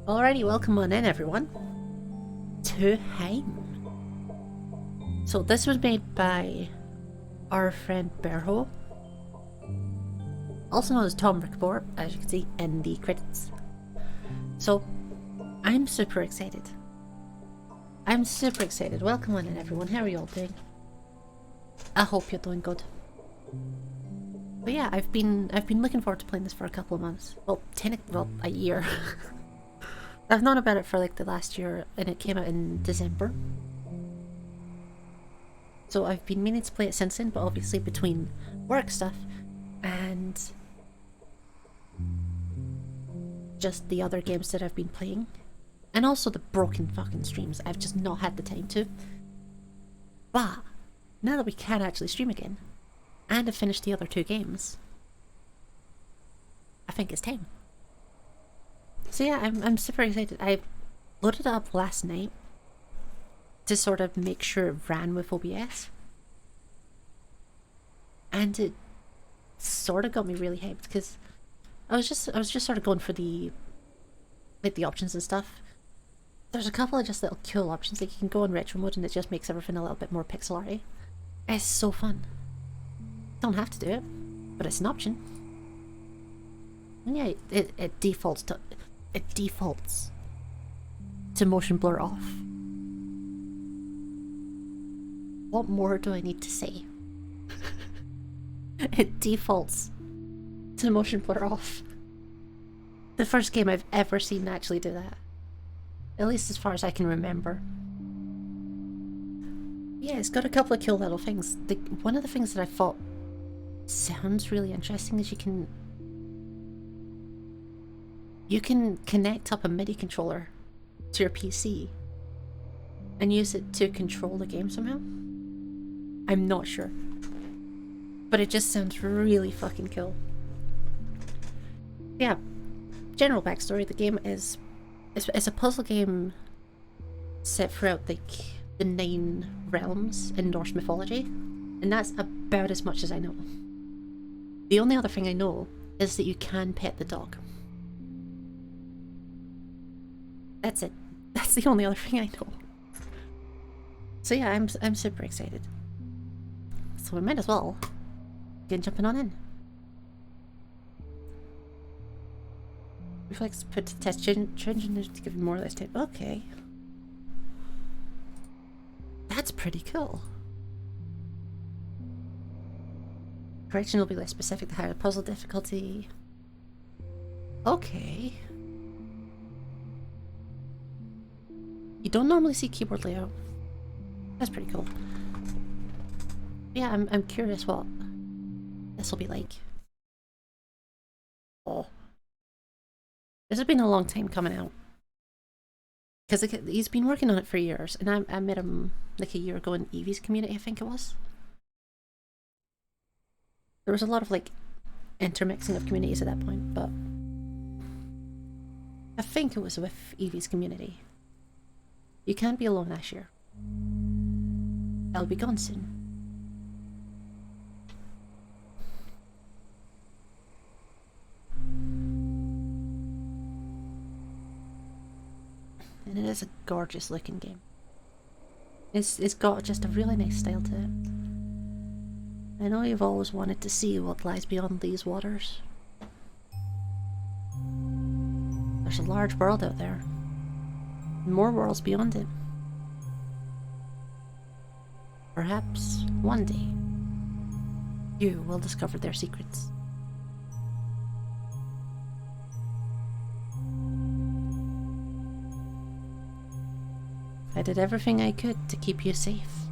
Alrighty, welcome on in everyone to Heim. So this was made by our friend Berhoh, also known as Tom Rickbor, as you can see in the credits. So I'm super excited. Welcome on in everyone. How are you all doing? I hope you're doing good. But yeah, I've been looking forward to playing this for a couple of months. Well, a year. I've known about it for like the last year, and it came out in December. So I've been meaning to play it since then, but obviously between work stuff and just the other games that I've been playing, and also the broken fucking streams, I've just not had the time to. But now that we can actually stream again, and I've finished the other two games, I think it's time. So yeah, I'm super excited. I loaded it up last night to sort of make sure it ran with OBS, and it sort of got me really hyped because I was just sort of going for the options and stuff. There's a couple of just little cool options, like you can go in retro mode and it just makes everything a little bit more pixel arty. It's so fun. Don't have to do it, but it's an option. And yeah, it defaults to motion blur off. What more do I need to say? It defaults to motion blur off. The first game I've ever seen actually do that. At least as far as I can remember. Yeah, it's got a couple of cool little things. One of the things that I thought sounds really interesting is you can connect up a MIDI controller to your PC and use it to control the game somehow. I'm not sure, but it just sounds really fucking cool. Yeah, general backstory, the game is it's a puzzle game set throughout like the 9 realms in Norse mythology, and that's about as much as I know. The only other thing I know is that you can pet the dog. That's it. That's the only other thing I know. So yeah, I'm super excited. So we might as well get jumping on in. Reflex put to test changing to give more or less time. Okay. That's pretty cool. Correction will be less specific, the higher the puzzle difficulty. Okay. You don't normally see keyboard layout. That's pretty cool. Yeah, I'm curious what this will be like. Oh. This has been a long time coming out. Because he's been working on it for years, and I met him like a year ago in Evie's community, I think it was. There was a lot of like intermixing of communities at that point, but I think it was with Evie's community. You can't be alone this year. I'll be gone soon. And it is a gorgeous looking game. It's got just a really nice style to it. I know you've always wanted to see what lies beyond these waters. There's a large world out there. And more worlds beyond it. Perhaps one day you will discover their secrets. I did everything I could to keep you safe.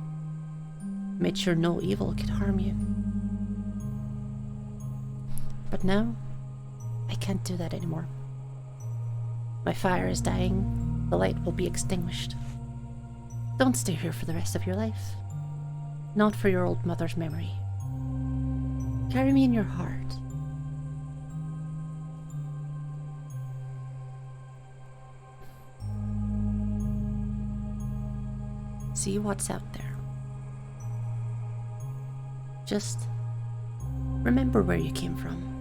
Made sure no evil could harm you. But now, I can't do that anymore. My fire is dying, the light will be extinguished. Don't stay here for the rest of your life. Not for your old mother's memory. Carry me in your heart. See what's out there. Just remember where you came from.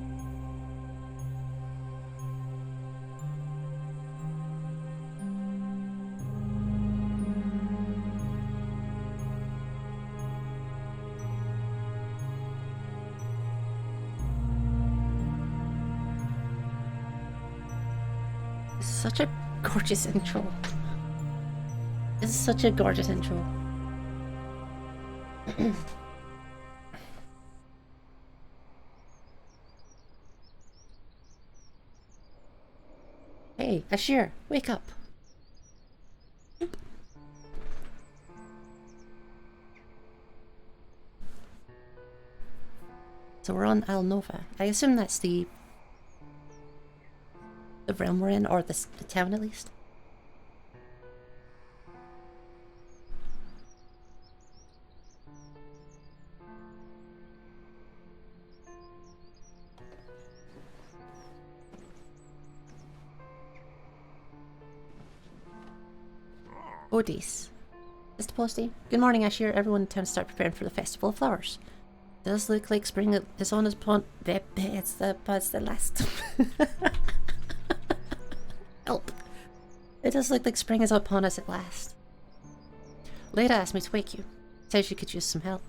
Such a gorgeous intro. This is such a gorgeous intro. Hey, Ashir, wake up. So we're on Al Nova. I assume that's the realm we're in, or the town at least. Odis. Mr. Posty. Good morning, Ashir. Everyone in town start preparing for the Festival of Flowers. Does look like spring is on his pond. It's the last. Help. It does look like spring is upon us at last. Leda asked me to wake you. Says she could use some help.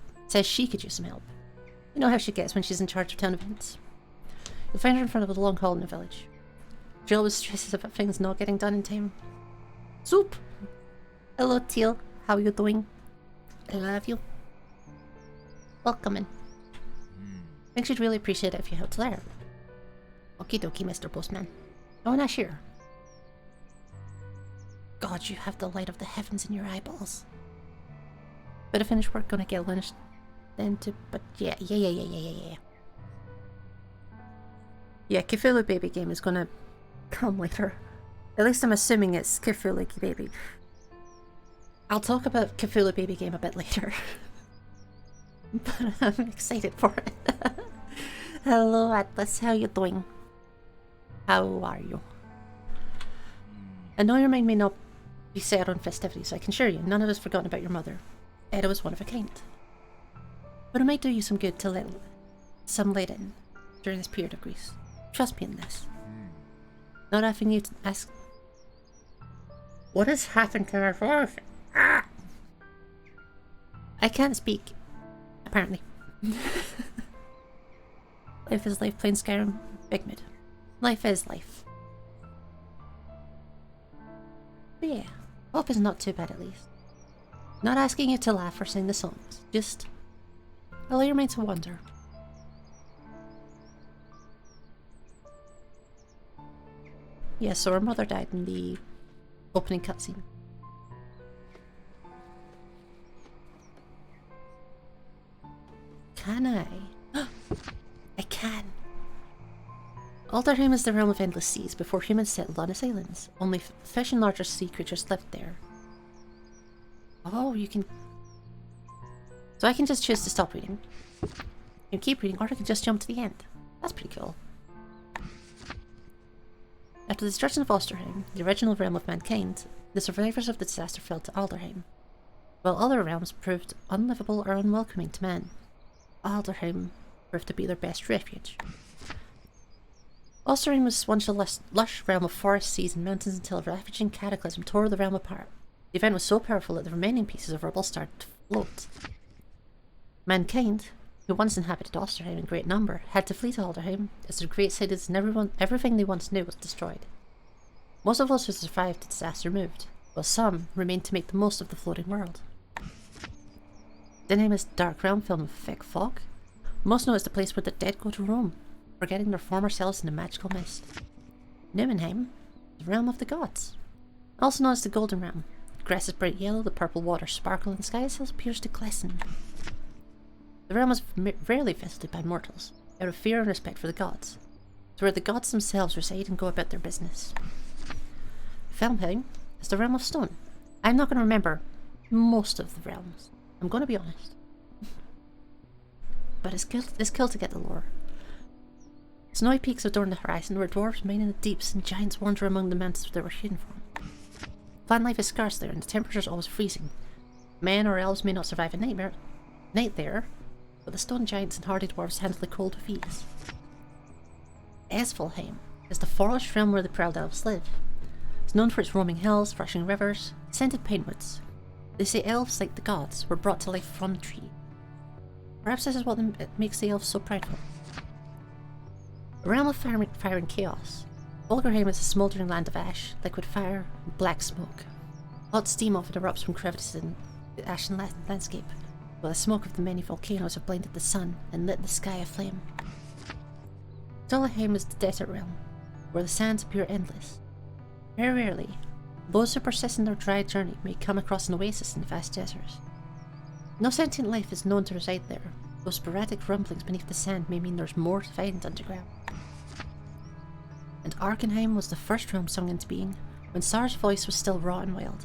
You know how she gets when she's in charge of town events. You'll find her in front of the long hall in the village. She always stresses about things not getting done in time. Soup! Hello, Teal. How you doing? I love you. Welcome in. I think she'd really appreciate it if you helped there. Okie dokie, Mr. Postman. Oh, and Ashir. God, you have the light of the heavens in your eyeballs. Bit of finished work, gonna get lunch then to... But yeah. Yeah, Cthulhu Baby game is gonna come later. At least I'm assuming it's Cthulhu Baby. I'll talk about Cthulhu Baby game a bit later. But I'm excited for it. Hello Atlas, how you doing? How are you? I know your mind may not be set on festivities, I can assure you, none of us forgotten about your mother. Edda was one of a kind. But it might do you some good to let some light in during this period of grief. Trust me in this. Not asking you to ask... What has happened to my voice? Ah! I can't speak. Apparently. Life is life, playing Skyrim, big mid. Life is life. But yeah, hope is not too bad at least. Not asking you to laugh or sing the songs, just allow your mind to wander. Yeah, so her mother died in the opening cutscene. Can I? I can. Alderheim is the realm of endless seas before humans settled on its islands. Only fish and larger sea creatures lived there. Oh, you can... So I can just choose to stop reading. You can keep reading, or I can just jump to the end. That's pretty cool. After the destruction of Osterheim, the original realm of mankind, the survivors of the disaster fled to Alderheim, while other realms proved unlivable or unwelcoming to men. Alderheim proved to be their best refuge. Osterheim was once a lush realm of forests, seas and mountains until a ravaging cataclysm tore the realm apart. The event was so powerful that the remaining pieces of rubble started to float. Mankind, who once inhabited Osterheim in great number, had to flee to Alderheim as their great cities and everything they once knew was destroyed. Most of those who survived the disaster moved, while some remained to make the most of the floating world. The name is Dark Realm, filled with thick fog. Most know it's the place where the dead go to roam, forgetting their former selves in the magical mist. Numenheim, the realm of the gods. Also known as the Golden Realm. The grass is bright yellow, the purple waters sparkle, and the sky itself appears to glisten. The realm is rarely visited by mortals, out of fear and respect for the gods. It's where the gods themselves reside and go about their business. Helheim is the realm of stone. I'm not going to remember most of the realms. I'm going to be honest. But it's cool to get the lore. Snowy peaks adorn the horizon where dwarves mine in the deeps and giants wander among the mountains they were hidden from. Plant life is scarce there and the temperature is always freezing. Men or elves may not survive a night there, but the stone giants and hardy dwarves handle the cold with ease. Esfalheim is the forest realm where the proud elves live. It's known for its roaming hills, rushing rivers, scented pine woods. They say elves, like the gods, were brought to life from the tree. Perhaps this is what makes the elves so prideful. A realm of fire and chaos. Volkerheim is a smouldering land of ash, liquid fire, and black smoke. Hot steam often erupts from crevices in the ashen landscape, while the smoke of the many volcanoes have blinded the sun and lit the sky aflame. Heim is the desert realm, where the sands appear endless. Very rarely, those who persist in their dry journey may come across an oasis in the vast deserts. No sentient life is known to reside there, though sporadic rumblings beneath the sand may mean there's more to find underground. And Arkenheim was the first realm sung into being, when Sar's voice was still raw and wild.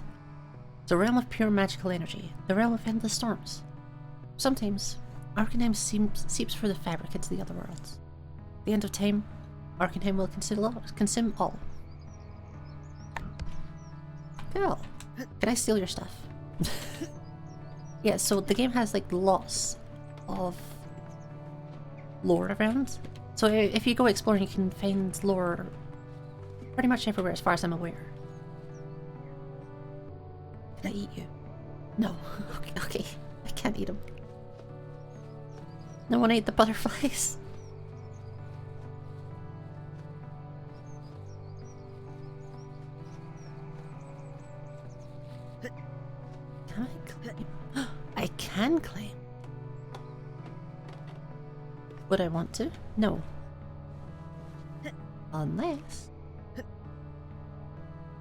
The realm of pure magical energy, the realm of endless storms. Sometimes, Arkenheim seeps through the fabric into the other worlds. At the end of time, Arkenheim will consume all. Cool. Can I steal your stuff? Yeah, so the game has like lots of lore around. So if you go exploring, you can find lore pretty much everywhere as far as I'm aware. Can I eat you? No. Okay. I can't eat them. No one ate the butterflies. Can I claim? I can claim. Would I want to? No. Unless...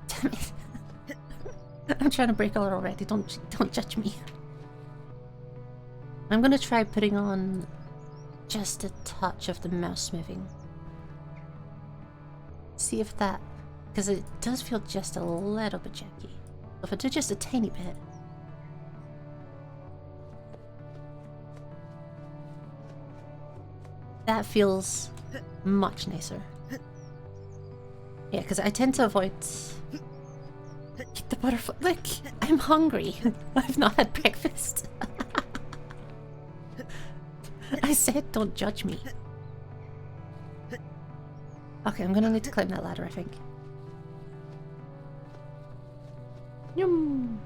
Damn it. I'm trying to break all already, don't judge me. I'm gonna try putting on just a touch of the mouse moving. See if that... because it does feel just a little bit janky. If I do just a tiny bit... that feels much nicer. Yeah, because I tend to avoid... the butterfly... Look! I'm hungry! I've not had breakfast. I said don't judge me. Okay, I'm gonna need to climb that ladder, I think. Yum!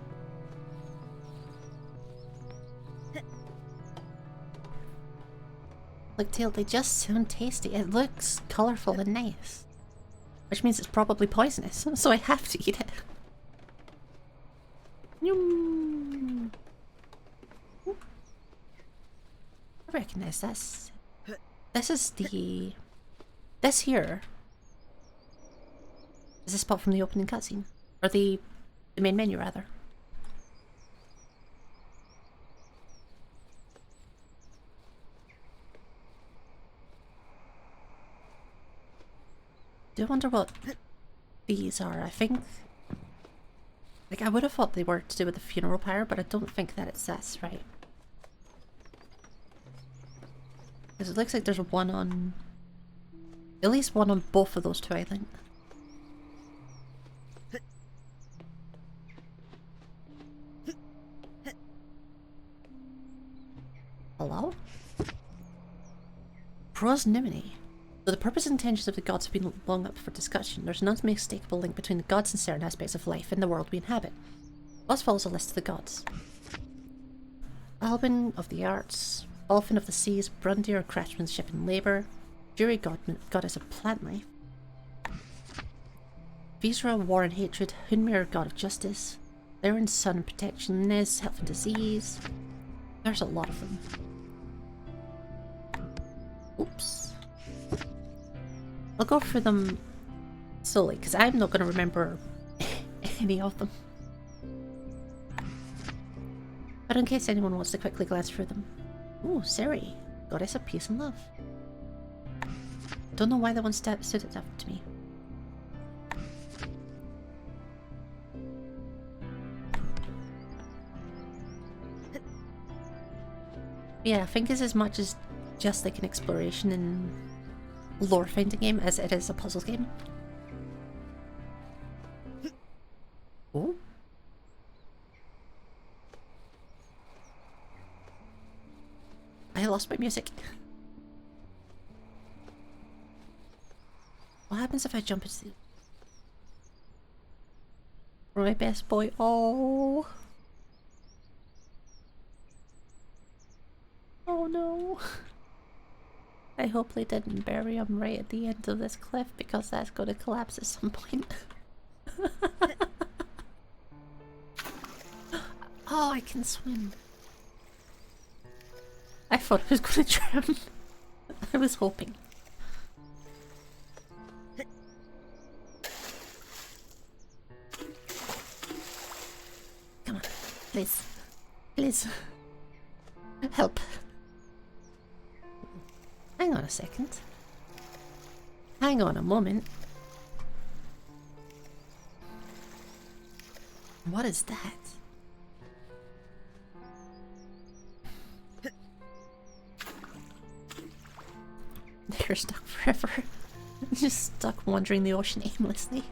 Look, Tail, they just sound tasty. It looks colourful and nice. Which means it's probably poisonous, so I have to eat it. Yum! I recognise this. This is the... this here is the spot from the opening cutscene. Or the main menu, rather. Do you wonder what these are? I think... like, I would have thought they were to do with the funeral pyre, but I don't think that it's this, right? Because it looks like there's one on... at least one on both of those two, I think. Hello? Prosnimony. Though the purpose and intentions of the gods have been long up for discussion, there's an unmistakable link between the gods and certain aspects of life in the world we inhabit. Thus follows a list of the gods. Albin of the arts, Olfin of the seas, Brundir craftsmanship and labour, Fury goddess of plant life, Visra war and hatred, Hunmir god of justice, Theron sun and protection, Nez health and disease. There's a lot of them. Oops. I'll go through them slowly, because I'm not going to remember any of them. But in case anyone wants to quickly glance through them. Ooh, Seri, goddess of peace and love. Don't know why that one stood it up to me. Yeah, I think it's as much as just like an exploration and lore finding game as it is a puzzle game. Oh. I lost my music. What happens if I jump into the... my best boy? Oh. Oh no. I hope they didn't bury him right at the end of this cliff because that's going to collapse at some point. Oh, I can swim. I thought I was going to drown. I was hoping. Come on, please. Please. Help. Hang on a second. Hang on a moment. What is that? You're stuck forever. Just stuck wandering the ocean aimlessly.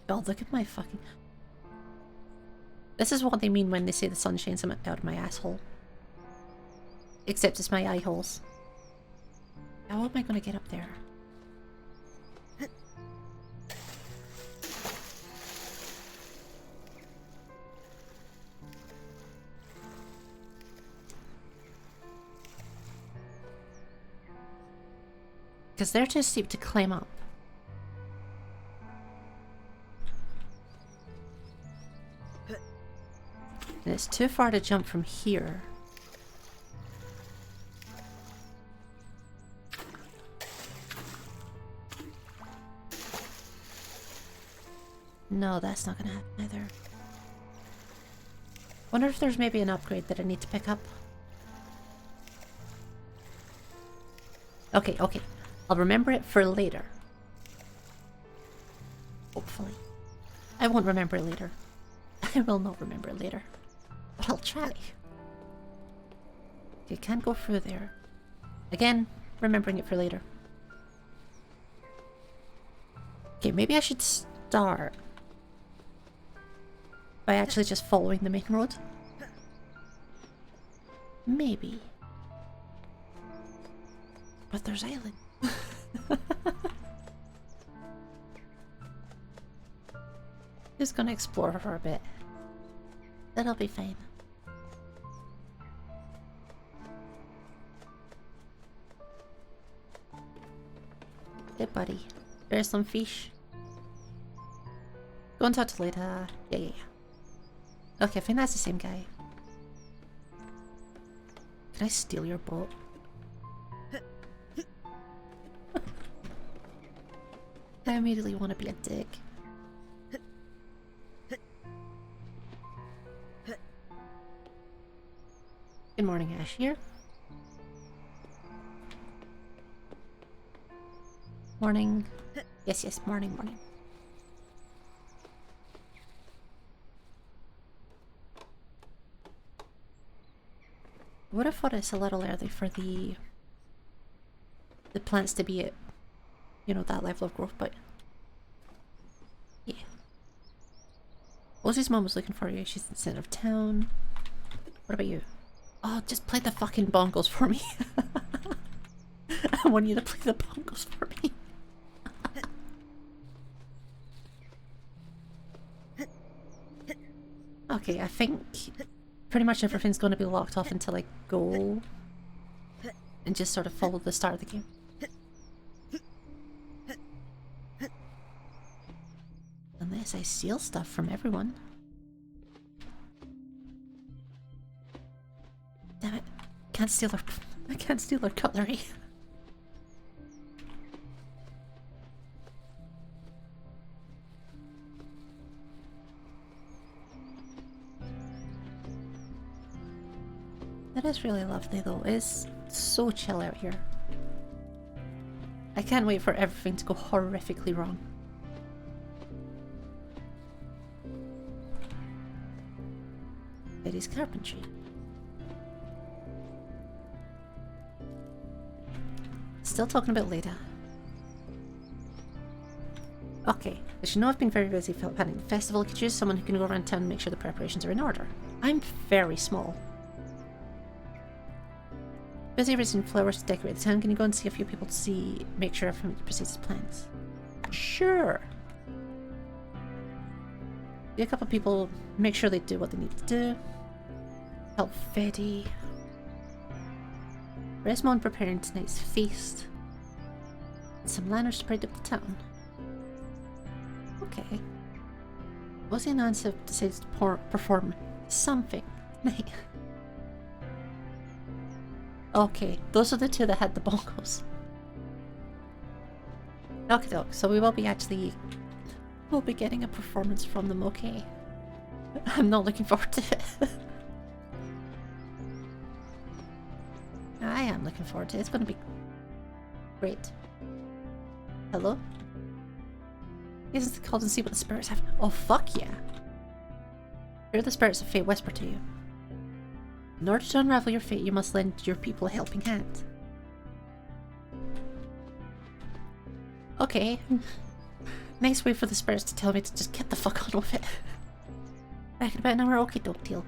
God, look at my fucking... This is what they mean when they say the sun shines out of my asshole. Except it's my eye holes. How am I gonna get up there? Because they're too steep to climb up. And it's too far to jump from here. No, that's not gonna happen either. Wonder if there's maybe an upgrade that I need to pick up. Okay, okay. I'll remember it for later. Hopefully. I won't remember it later. I will not remember it later. But I'll try. You can't go through there. Again, remembering it for later. Okay, maybe I should start by actually just following the main road. Maybe. But there's island. Just gonna explore for a bit. That'll be fine. Hey buddy, there's some fish. Go and talk to later. Yeah. Okay, I think that's the same guy. Can I steal your boat? I immediately want to be a dick. Good morning, Ash here. Morning. Yes, morning. Would have thought it's a little early for the plants to be at, you know, that level of growth, but yeah. Ozzy's mom was looking for you. She's in the center of town. What about you? Oh, just play the fucking bongos for me. I want you to play the bongos for me. Okay, I think pretty much everything's going to be locked off until I go and just sort of follow the start of the game. Unless I steal stuff from everyone. Damn it. I can't steal their cutlery. It is really lovely though. It's so chill out here. I can't wait for everything to go horrifically wrong. Betty's carpentry. Still talking about Leda. Okay, as you know, I've been very busy planning the festival. I could use someone who can go around town and make sure the preparations are in order. I'm very small. Busy raising flowers to decorate the town. Can you go and see a few people to make sure everything proceeds as planned? Sure. See a couple of people, make sure they do what they need to do. Help Fetty. Resmond preparing tonight's feast. And some lanterns to bright up the town. Okay. Ozzy and Ansa decides to perform something tonight. Okay, those are the two that had the bongos. Okay, doc. So we will be we'll be getting a performance from them. Okay. I'm not looking forward to it. I am looking forward to it. It's going to be great. Hello? Isn't called and see what the spirits have. Oh fuck yeah! Hear the spirits of fate whisper to you. In order to unravel your fate, you must lend your people a helping hand. Okay. Nice way for the spirits to tell me to just get the fuck on with it. Back in about an hour, okay, dope deal.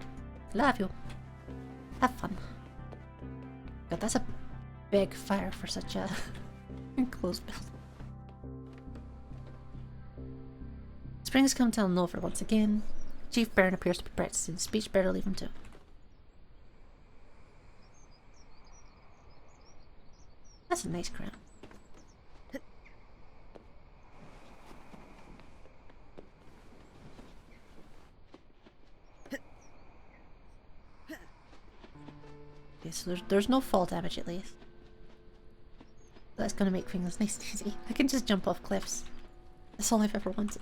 Love you. Have fun. God, that's a big fire for such a enclosed building. Spring has come to Elnover once again. Chief Baron appears to be practicing speech. Better leave him too. That's a nice crown. Okay, so there's no fall damage at least. That's gonna make things nice and easy. I can just jump off cliffs. That's all I've ever wanted.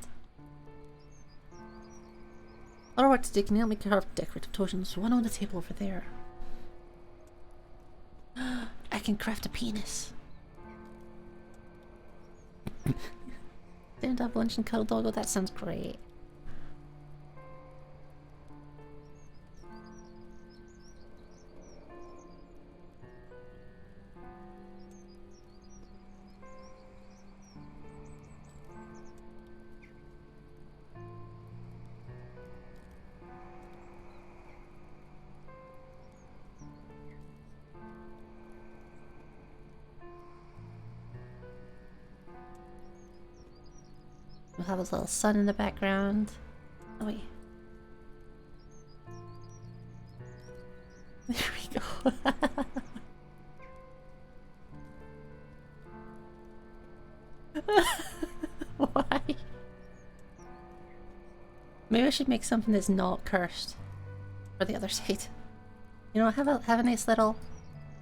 Other work to do. Can you help me carve decorative totems? One on the table over there. I can craft a penis. Didn't have lunch and cuddle doggo. That sounds great. We'll have a little sun in the background. Oh wait. There we go. Why? Maybe I should make something that's not cursed for the other side. You know, have a nice little,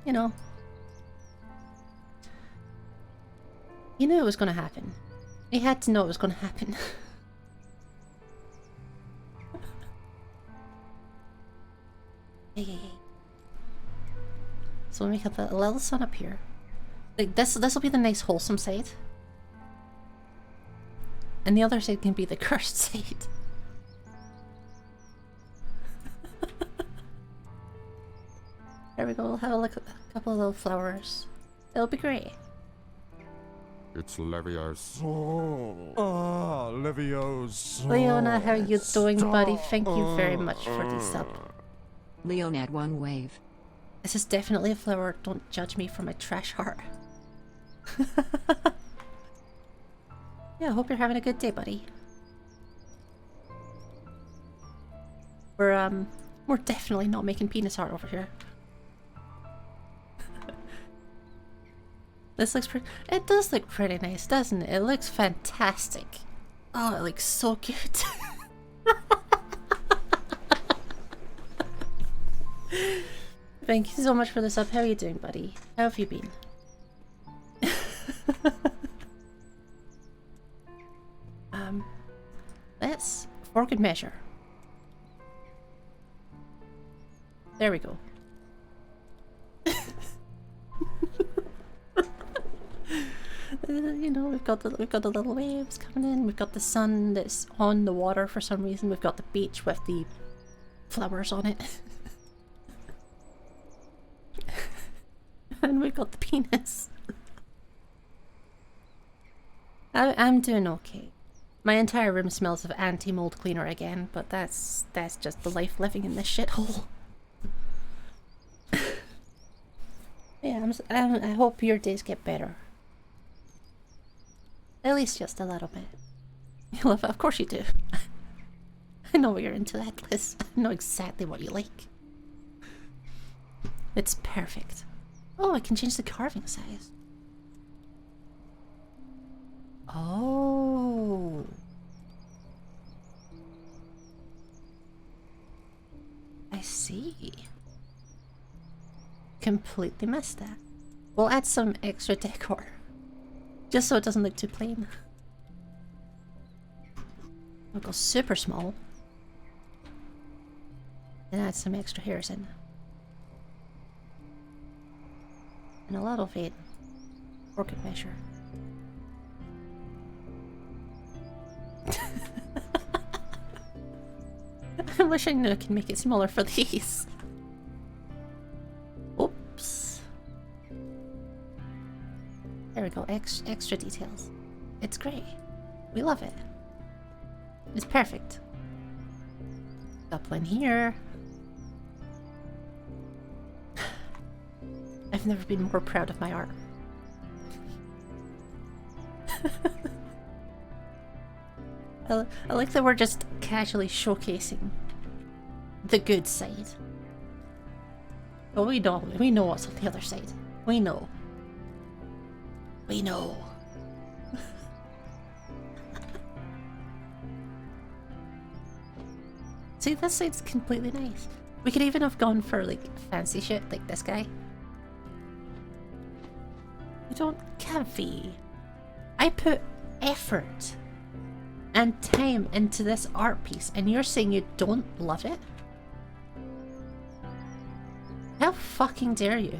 you know. You knew it was gonna happen. You had to know it was going to happen. Hey. So we have a little sun up here. Like this will be the nice wholesome side. And the other side can be the cursed side. There we go, we'll have a couple of little flowers. It'll be great. It's Levio's. Levio's. Leona, how you doing, buddy? Thank you very much for the sub. Leonad one wave. This is definitely a flower. Don't judge me for my trash heart. Yeah, I hope you're having a good day, buddy. We're definitely not making penis art over here. This looks pretty. It does look pretty nice, doesn't it? It looks fantastic. Oh, it looks so cute. Thank you so much for the sub. How are you doing, buddy? How have you been? Let's, for good measure. There we go. You know, we've got the little waves coming in. We've got the sun that's on the water for some reason. We've got the beach with the flowers on it. And we've got the penis. I'm doing okay. My entire room smells of anti-mold cleaner again, but that's just the life living in this shithole. Yeah, I hope your days get better. At least just a little bit. You love it? Of course you do. I know you're into that, Liz. I know exactly what you like. It's perfect. Oh, I can change the carving size. Oh. I see. Completely missed that. We'll add some extra decor. Just so it doesn't look too plain. We'll go super small. And add some extra hairs in. And a little bit for good measure. I wish I knew I could make it smaller for these. Oops. There we go, extra details. It's great. We love it. It's perfect. Up one here. I've never been more proud of my art. I like that we're just casually showcasing the good side. But we know what's on the other side. We know. We know. See, this side's completely nice. We could even have gone for like fancy shit like this guy. You don't Cavi. I put effort and time into this art piece and you're saying you don't love it? How fucking dare you?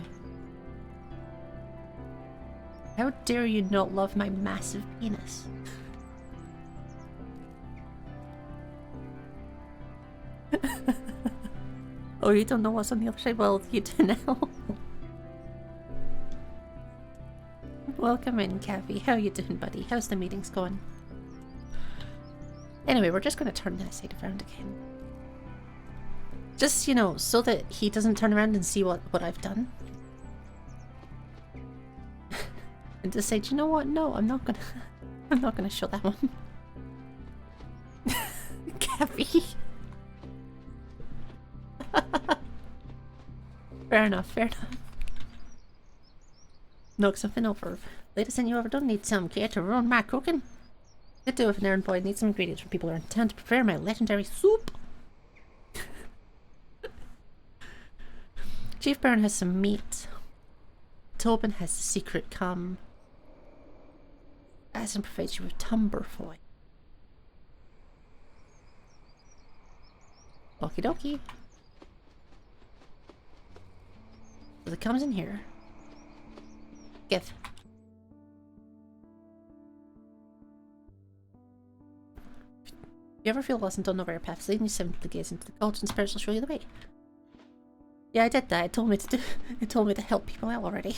How dare you not love my massive penis? Oh, you don't know what's on the other side? Well, you do now. Welcome in, Cavi. How you doing, buddy? How's the meetings going? Anyway, we're just going to turn that side around again. Just, you know, so that he doesn't turn around and see what I've done. And decide, you know what? No, I'm not gonna show that one. Cavi. Fair enough, fair enough. Knock something over. Latest thing you ever done? Need some care to ruin my cooking? Could do with an errand boy. Need some ingredients from people who are in town to prepare my legendary soup. Chief Baron has some meat. Tobin has the secret come. Aslan provides you with tumberfoy. Okie dokie. So it comes in here. Give. If you ever feel lost and don't know where your path is leading, you simply gaze into the cauldron and spirits will show you the way. Yeah, I did that. It told me to do. It told me to help people out already.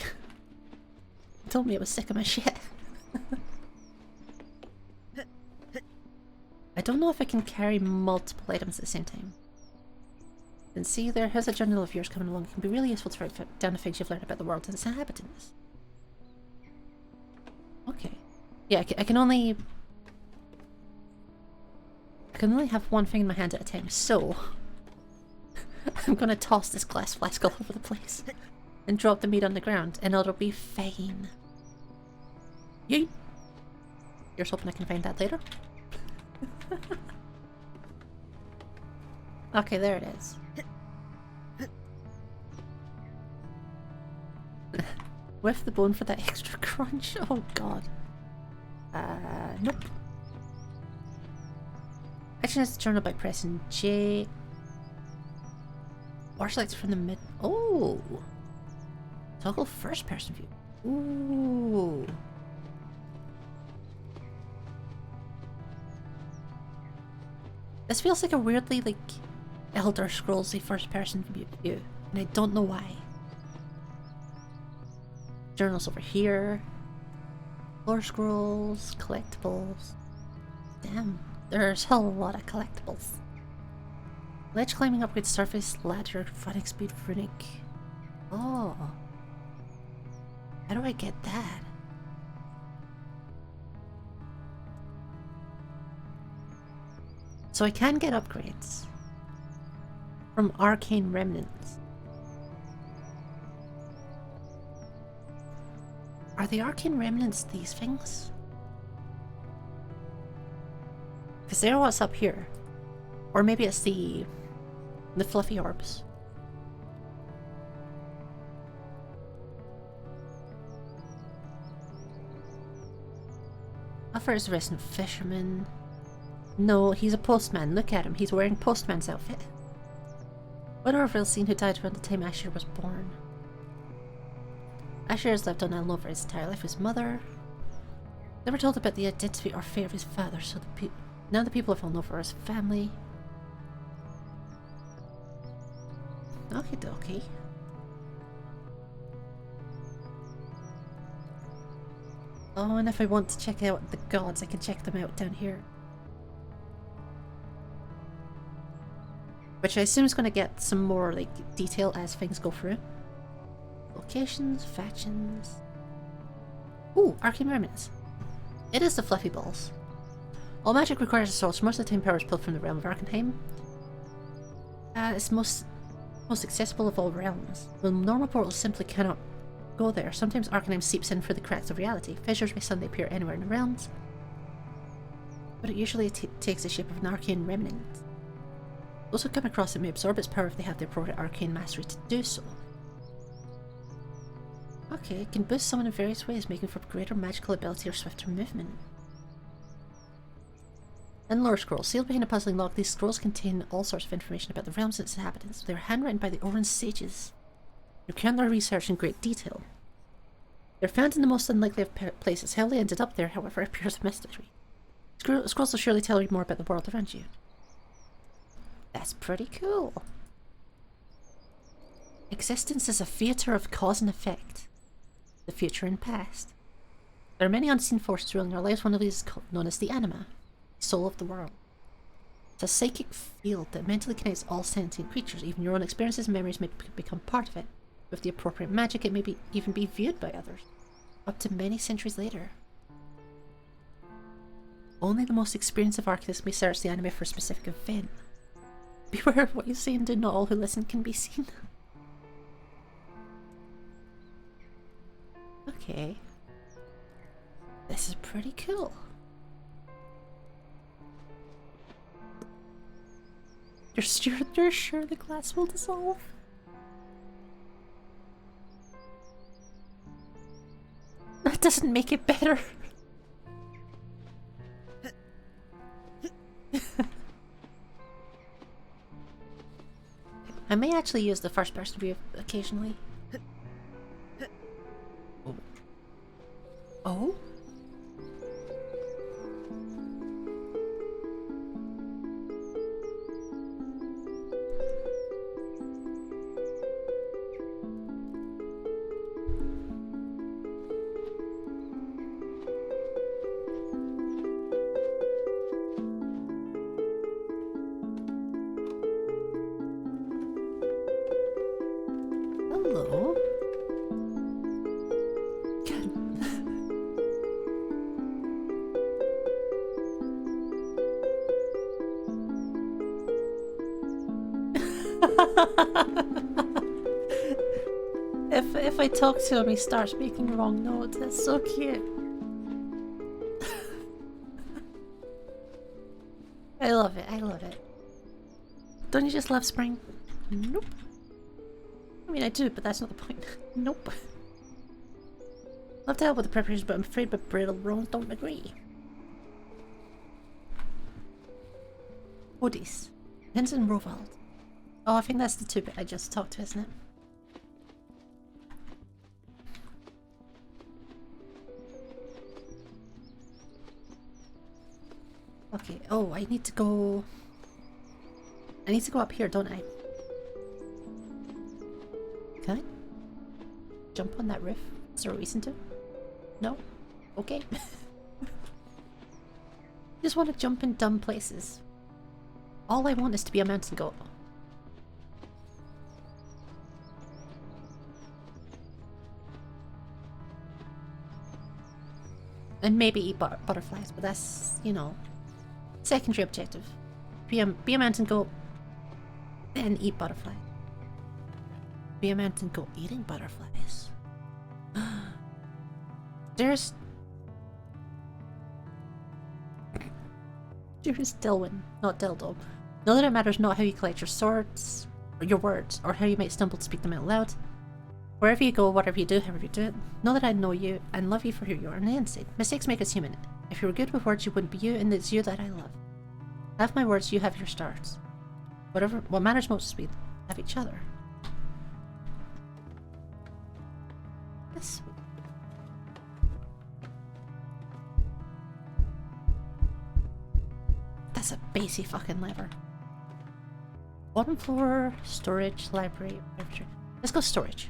It told me it was sick of my shit. I don't know if I can carry multiple items at the same time. And see, here's a journal of yours coming along. It can be really useful to write down the things you've learned about the world and its inhabitants. Okay. Yeah, I can only have one thing in my hand at a time, so I'm gonna toss this glass flask all over the place and drop the meat on the ground, and it'll be fine. Yeet! Here's hoping I can find that later. Okay, there it is. With the bone for that extra crunch. Oh god. Nope. Action is the journal by pressing J. Or selects from the mid. Oh! Toggle first person view. Ooh. This feels like a weirdly, like, Elder Scrolls-y first person view, and I don't know why. Journals over here. Lore scrolls, collectibles. Damn, there's a lot of collectibles. Ledge climbing upgrades surface, ladder, running speed, runic. Oh. How do I get that? So I can get upgrades from arcane remnants. Are the arcane remnants these things? Because they're what's up here. Or maybe it's the fluffy orbs. Offer is a resident fisherman. No, he's a postman. Look at him. He's wearing postman's outfit. Widow of Rilsine who died around the time Asher was born. Asher has lived on Elnor for his entire life. His mother never told about the identity or fate of his father, so now the people of Elnor are his family. Okie dokie. Oh, and if I want to check out the gods, I can check them out down here. Which I assume is going to get some more like detail as things go through. Locations, factions. Ooh, arcane remnants. It is the fluffy balls. All magic requires a source. Most of the time power is pulled from the realm of Arcanheim. It's most accessible of all realms. When normal portals simply cannot go there, sometimes Arcanheim seeps in through the cracks of reality. Fissures may suddenly appear anywhere in the realms, but it usually takes the shape of an arcane remnant. Those who come across it may absorb its power if they have the appropriate arcane mastery to do so. Okay, it can boost someone in various ways, making for greater magical ability or swifter movement. And lore scrolls. Sealed behind a puzzling lock, these scrolls contain all sorts of information about the realms and its inhabitants. They are handwritten by the Oran sages, who carry their research in great detail. They're found in the most unlikely of places. How they ended up there, however, appears a mystery. Scrolls will surely tell you more about the world around you. That's pretty cool. Existence is a theatre of cause and effect. The future and past. There are many unseen forces ruling our lives. One of these is known as the anima, soul of the world. It's a psychic field that mentally connects all sentient creatures. Even your own experiences and memories may become part of it. With the appropriate magic, it may even be viewed by others, up to many centuries later. Only the most experienced of architects may search the anima for a specific event. Beware of what you say and do not all who listen can be seen. Okay. This is pretty cool. You're sure the glass will dissolve? That doesn't make it better. I may actually use the first person view occasionally. Oh? Hello? If I talk to him, he starts making wrong notes. That's so cute. I love it. I love it. Don't you just love spring? Nope. I mean, I do, but that's not the point. Nope. Love to help with the preparations, but I'm afraid my brittle bones don't agree. Odis. Hens and Rovald. Oh, I think that's the two bit I just talked to, isn't it? Okay, oh, I need to go up here, don't I? Can I jump on that roof? Is there a reason to? No? Okay. Just want to jump in dumb places. All I want is to be a mountain goat. And maybe eat butterflies, but that's, you know, secondary objective. Be a mountain goat, then eat butterflies. Be a mountain goat eating butterflies. Dearest Dilwyn, not Dildo. Know that it matters not how you collect your swords, or your words, or how you might stumble to speak them out loud. Wherever you go, whatever you do, however you do it, know that I know you and love you for who you are on the inside. Mistakes make us human. If you were good with words, you wouldn't be you, and it's you that I love. Have my words, you have your stars. What matters most is we have each other. That's sweet. That's a bassy fucking lever. Bottom floor, storage, library, refrigerator. Let's go storage.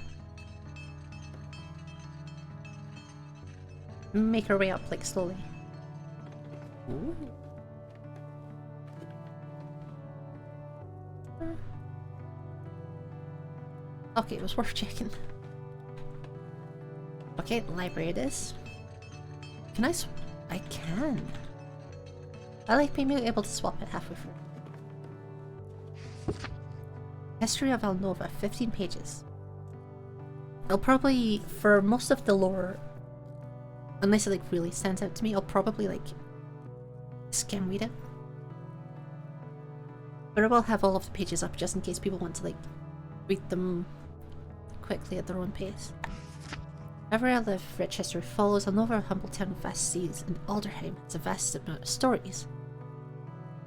Make our way up, like, slowly. Ooh. Okay, it was worth checking. Okay, library it is. Can I I can. I like being able to swap it halfway through. History of Alnova, 15 pages. I'll probably, for most of the lore, unless it like really stands out to me, I'll probably like skim read it. But I will have all of the pages up just in case people want to like read them quickly at their own pace. Wherever I live, rich history follows. Alnova, a humble town of vast seas, and Alderheim has a vast amount of stories,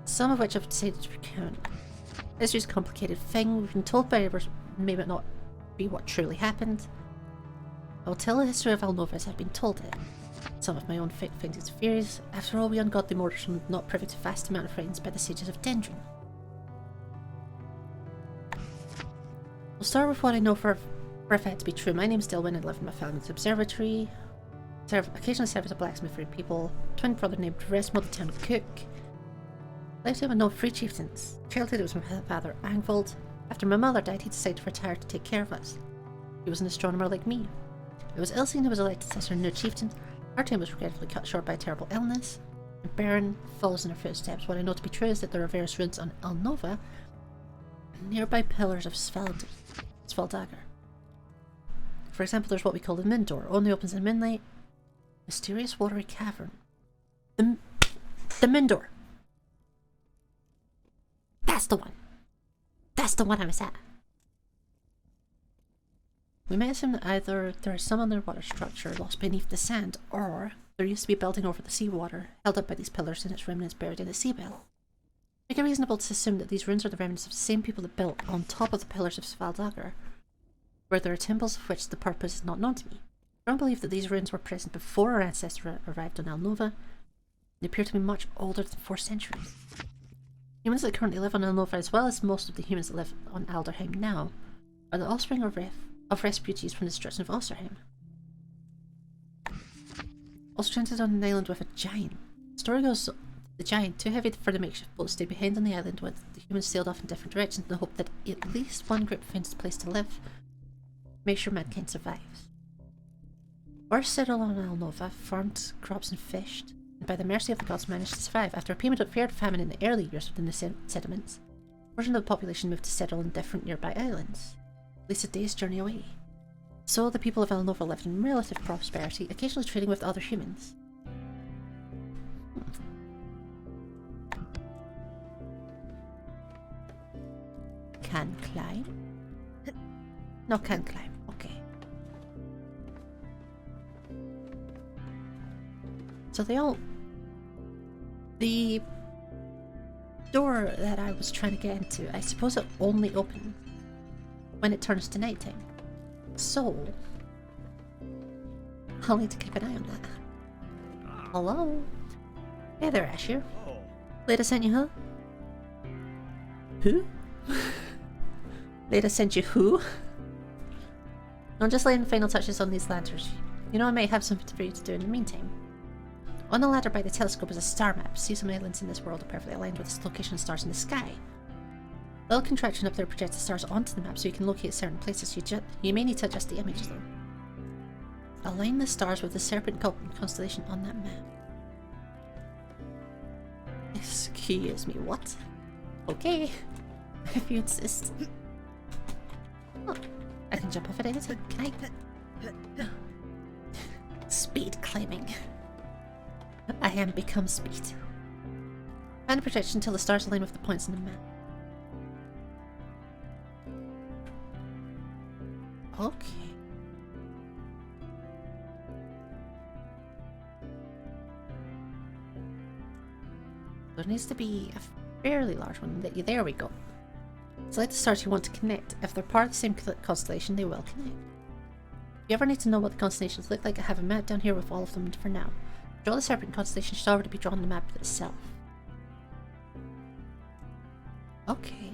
some of which I've decided to recount. History is a complicated thing. We've been told by others may not be what truly happened. I will tell the history of Alnova as I've been told it. Some of my own findings and theories. After all, we ungodly mortals were not privy to vast amount of writings by the sages of Dendron. We'll start with what I know for a fact to be true. My name's Dilwyn. I live in my family's observatory. Occasionally serve as a blacksmith for people. Twin brother named Resmo, the town cook. Lifetime with no free chieftains. Childhood, it was my father, Angvold. After my mother died, he decided to retire to take care of us. He was an astronomer like me. It was Ilsine who was elected as our new chieftain. Our time was regretfully cut short by a terrible illness. And Baron follows in her footsteps. What I know to be true is that there are various ruins on Alnova, nearby pillars of Svaldagar. For example, there's what we call the Min Door, only opens in moonlight. Mysterious watery cavern. The Min Door. That's the one. That's the one I was at. We may assume that either there is some underwater structure lost beneath the sand, or there used to be a building over the seawater, held up by these pillars and its remnants buried in the seabed. Make it reasonable to assume that these ruins are the remnants of the same people that built on top of the pillars of Svaldagar, where there are temples of which the purpose is not known to me. I don't believe that these ruins were present before our ancestors arrived on Alnova. They appear to be much older than 4 centuries. Humans that currently live on Alnova, as well as most of the humans that live on Alderheim now, are the offspring of refugees from the destruction of Osterheim. Also stranded on an island with a giant. The story goes the giant, too heavy for the makeshift boat, stayed behind on the island when the humans sailed off in different directions in the hope that at least one group finds a place to live. Make sure mankind survives. First settled on Alnova, farmed crops and fished, and by the mercy of the gods managed to survive. After a period of feared famine in the early years within the sediments, a portion of the population moved to settle in different nearby islands, at least a day's journey away. So the people of Alnova lived in relative prosperity, occasionally trading with other humans. Can climb? No, can climb. Okay. So the door that I was trying to get into, I suppose it only opens when it turns to nighttime. So I'll need to keep an eye on that. Hello? Hey there, Asher. Leda sent you, huh? Who? Leda sent you who? I'm just laying the final touches on these lanterns. You know, I might have something for you to do in the meantime. On the ladder by the telescope is a star map. See, some islands in this world are perfectly aligned with the location of stars in the sky. The little contraption up there projects the stars onto the map so you can locate certain places. You may need to adjust the image though. Align the stars with the Serpent constellation on that map. Excuse me, what? Okay, if you insist. Oh, I can jump off at any time. Can I? Speed climbing. I am become speed. Find a projection until the stars align with the points in the map. Okay. There needs to be a fairly large one. There we go. Select the stars you want to connect. If they're part of the same constellation, they will connect. If you ever need to know what the constellations look like, I have a map down here with all of them for now. Draw the separate constellation should already be drawn on the map itself. Okay.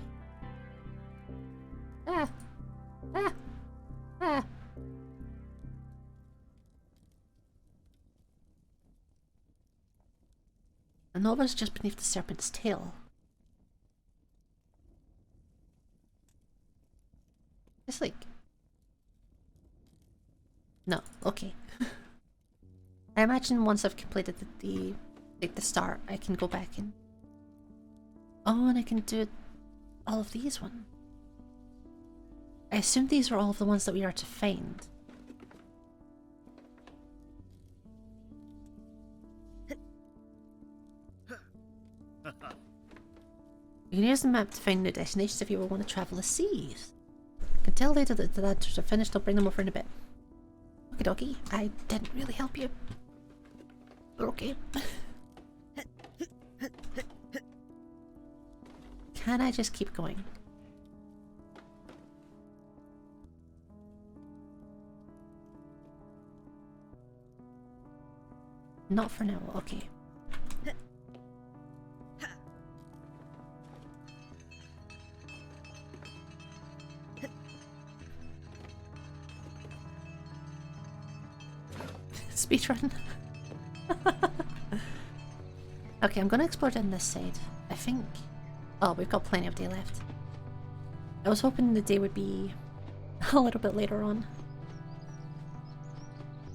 Ah! Ah! Ah! The Nova's just beneath the serpent's tail. It's like... No, okay. I imagine once I've completed the start, I can go back and... Oh, and I can do all of these ones. I assume these are all of the ones that we are to find. You can use the map to find new destinations if you ever want to travel the seas. I can tell later that the lanterns are finished, I'll bring them over in a bit. Okie dokie, I didn't really help you. Okay. Can I just keep going? Not for now, okay. Speedrun. Okay, I'm gonna explore down this side. I think... Oh, we've got plenty of day left. I was hoping the day would be a little bit later on.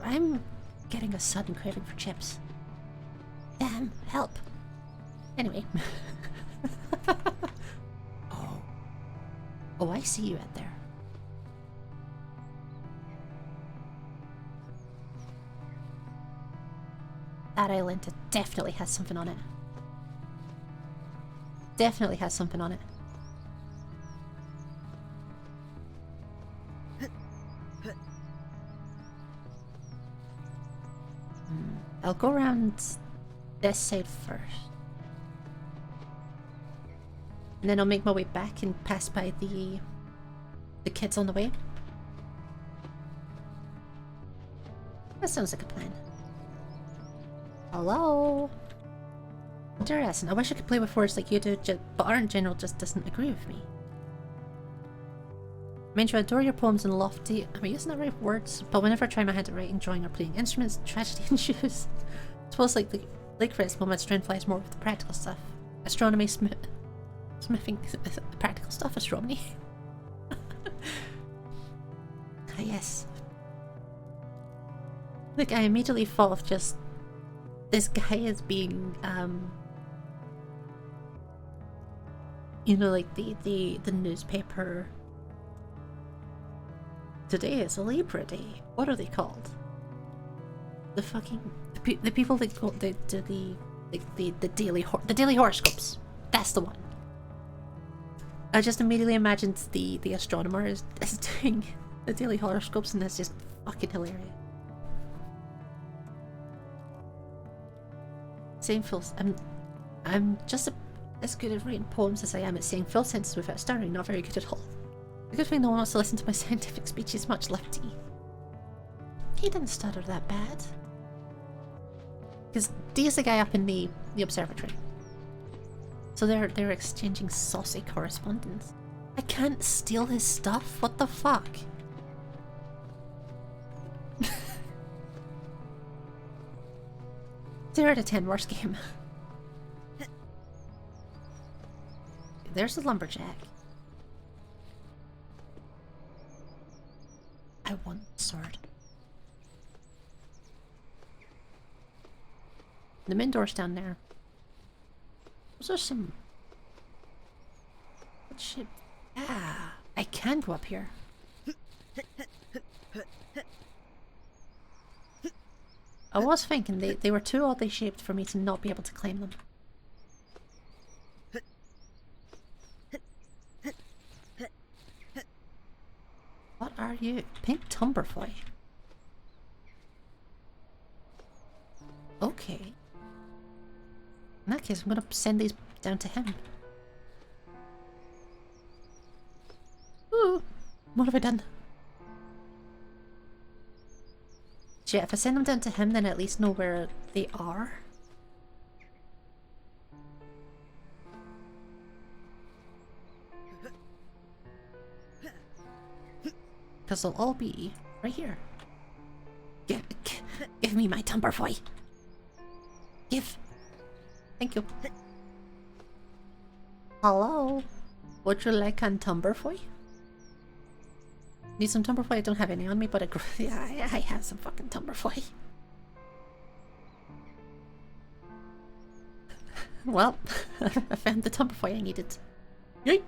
I'm getting a sudden craving for chips. Damn, help. Anyway. Oh. Oh, I see you out there. That island definitely has something on it. Definitely has something on it. I'll go around this side first. And then I'll make my way back and pass by the kids on the way. That sounds like a plan. Hello? Interesting. I wish I could play with words like you do, but art in general just doesn't agree with me. I mean, I adore your poems and lofty... Am I using the right words? But whenever I try my hand at writing, drawing, or playing instruments, tragedy ensues. I suppose like for this moment, strength lies more with the practical stuff. Astronomy, smithing, practical stuff, astronomy. Ah, yes. Like, I immediately thought of just... This guy is being, you know, like the newspaper. Today is a Libra Day. What are they called? The fucking the people that go the daily horoscopes. That's the one. I just immediately imagined the astronomer is doing the daily horoscopes, and that's just fucking hilarious. Saying full. I'm just as good at writing poems as I am at saying full sentences without stuttering. Not very good at all. The good thing no one wants to listen to my scientific speech is much lefty. He didn't stutter that bad. Because Dee's the guy up in the observatory. So they're exchanging saucy correspondence. I can't steal his stuff? What the fuck? 0 to 10, worst game. There's the lumberjack. I want the sword. The main door's down there. Those are some... What shit? Ah, I can go up here. I was thinking they were too oddly shaped for me to not be able to claim them. What are you? Pink Tumberfoy. Okay. In that case, I'm gonna send these down to him. Ooh, what have I done? Shit, if I send them down to him, then I at least know where they are. Because they'll all be right here. Give me my Tumberfoy. Give. Thank you. Hello? Would you like a Tumberfoy? Need some Tumberfoy? I don't have any on me, but I have some fucking Tumberfoy. Well, I found the Tumberfoy I needed. Yay!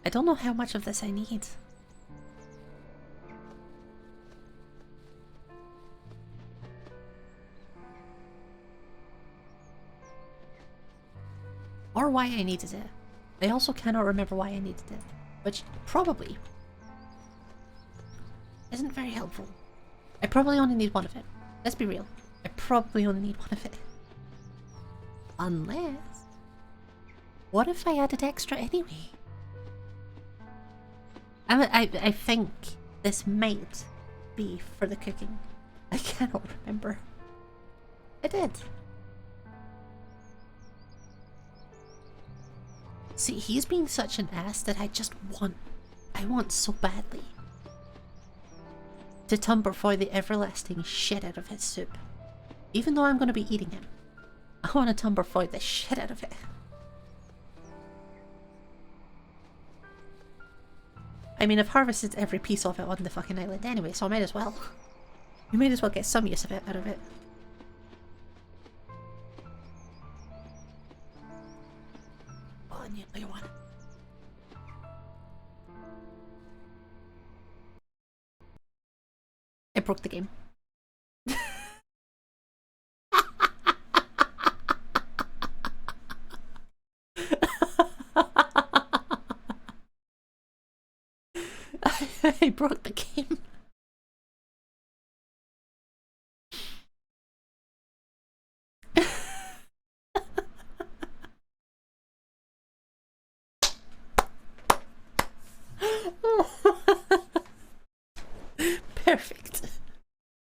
I don't know how much of this I need. Or why I needed it. I also cannot remember why I needed it, which probably isn't very helpful. I probably only need one of it. Let's be real. I probably only need one of it. Unless... what if I added extra anyway? I think this might be for the cooking. I cannot remember. I did. See, he's being such an ass that I want so badly to Tumberfoy the everlasting shit out of his soup. Even though I'm going to be eating him, I want to Tumberfoy the shit out of it. I mean, I've harvested every piece of it on the fucking island anyway, so I might as well. You might as well get some use of it out of it. Oh, I need another one. I broke the game. I broke the game.